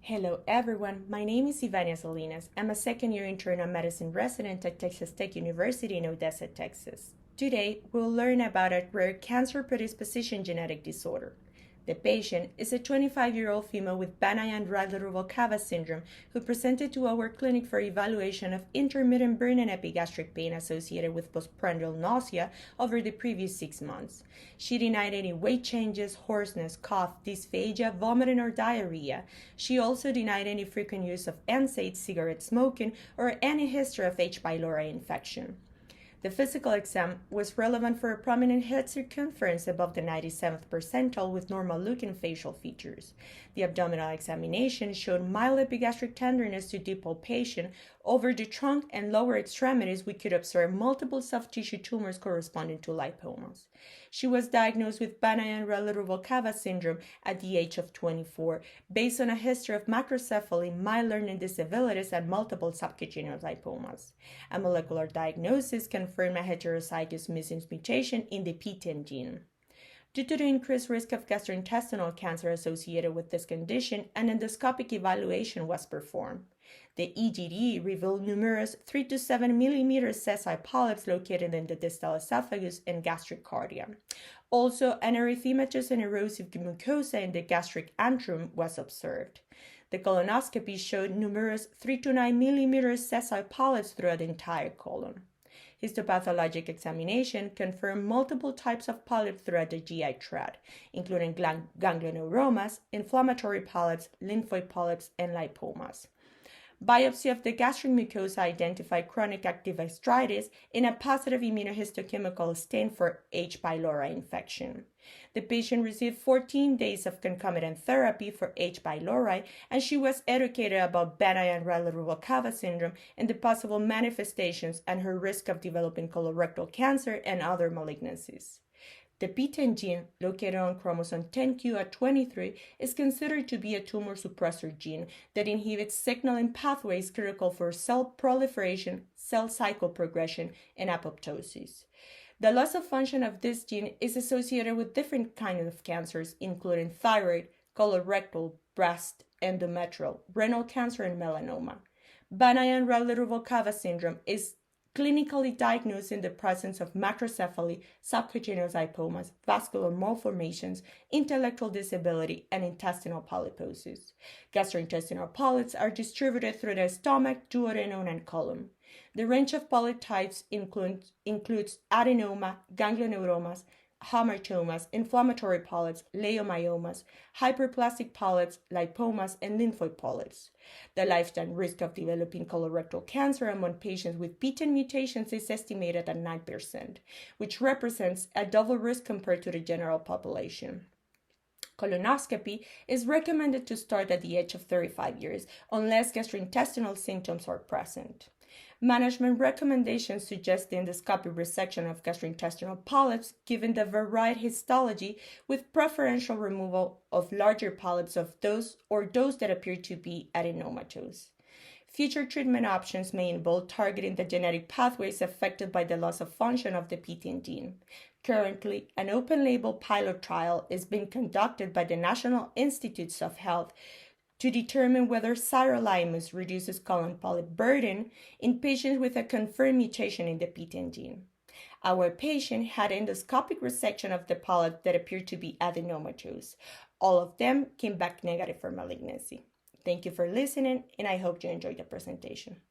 Hello everyone, my name is Ivania Salinas. I'm a second-year internal medicine resident at Texas Tech University in Odessa, Texas. Today, we'll learn about a rare cancer predisposition genetic disorder. The patient is a 25-year-old female with Bannayan-Riley-Ruvalcaba syndrome who presented to our clinic for evaluation of intermittent burning epigastric pain associated with postprandial nausea over the previous 6 months. She denied any weight changes, hoarseness, cough, dysphagia, vomiting, or diarrhea. She also denied any frequent use of NSAIDs, cigarette smoking, or any history of H. pylori infection. The physical exam was relevant for a prominent head circumference above the 97th percentile with normal-looking facial features. The abdominal examination showed mild epigastric tenderness to deep palpation. Over the trunk and lower extremities, we could observe multiple soft tissue tumors corresponding to lipomas. She was diagnosed with Bannayan-Riley-Ruvalcaba syndrome at the age of 24, based on a history of macrocephaly, mild learning disabilities, and multiple subcutaneous lipomas. A molecular diagnosis confirmed a heterozygous missense mutation in the PTEN gene. Due to the increased risk of gastrointestinal cancer associated with this condition, an endoscopic evaluation was performed. The EGD revealed numerous 3 to 7 millimeter sessile polyps located in the distal esophagus and gastric cardia. Also, an erythematous and erosive mucosa in the gastric antrum was observed. The colonoscopy showed numerous 3 to 9 millimeter sessile polyps throughout the entire colon. Histopathologic examination confirmed multiple types of polyps throughout the GI tract, including ganglioneuromas, inflammatory polyps, lymphoid polyps, and lipomas. Biopsy of the gastric mucosa identified chronic active gastritis in a positive immunohistochemical stain for H. pylori infection. The patient received 14 days of concomitant therapy for H. pylori, and she was educated about Bannayan-Riley-Ruvalcaba syndrome and the possible manifestations and her risk of developing colorectal cancer and other malignancies. The PTEN gene, located on chromosome 10q at 23, is considered to be a tumor suppressor gene that inhibits signaling pathways critical for cell proliferation, cell cycle progression, and apoptosis. The loss of function of this gene is associated with different kinds of cancers, including thyroid, colorectal, breast, endometrial, renal cancer, and melanoma. Bannayan-Riley-Ruvalcaba syndrome is clinically diagnosed in the presence of macrocephaly, subcutaneous lipomas, vascular malformations, intellectual disability, and intestinal polyposis. Gastrointestinal polyps are distributed through the stomach, duodenum, and colon. The range of polyp types includes adenoma, ganglioneuromas, hamartomas, inflammatory polyps, leiomyomas, hyperplastic polyps, lipomas, and lymphoid polyps. The lifetime risk of developing colorectal cancer among patients with PTEN mutations is estimated at 9%, which represents a double risk compared to the general population. Colonoscopy is recommended to start at the age of 35 years unless gastrointestinal symptoms are present. Management recommendations suggest the endoscopic resection of gastrointestinal polyps given the varied histology with preferential removal of larger polyps of those that appear to be adenomatous. Future treatment options may involve targeting the genetic pathways affected by the loss of function of the PTEN gene. Currently, an open-label pilot trial is being conducted by the National Institutes of Health to determine whether sirolimus reduces colon polyp burden in patients with a confirmed mutation in the PTEN gene. Our patient had endoscopic resection of the polyp that appeared to be adenomatous. All of them came back negative for malignancy. Thank you for listening, and I hope you enjoyed the presentation.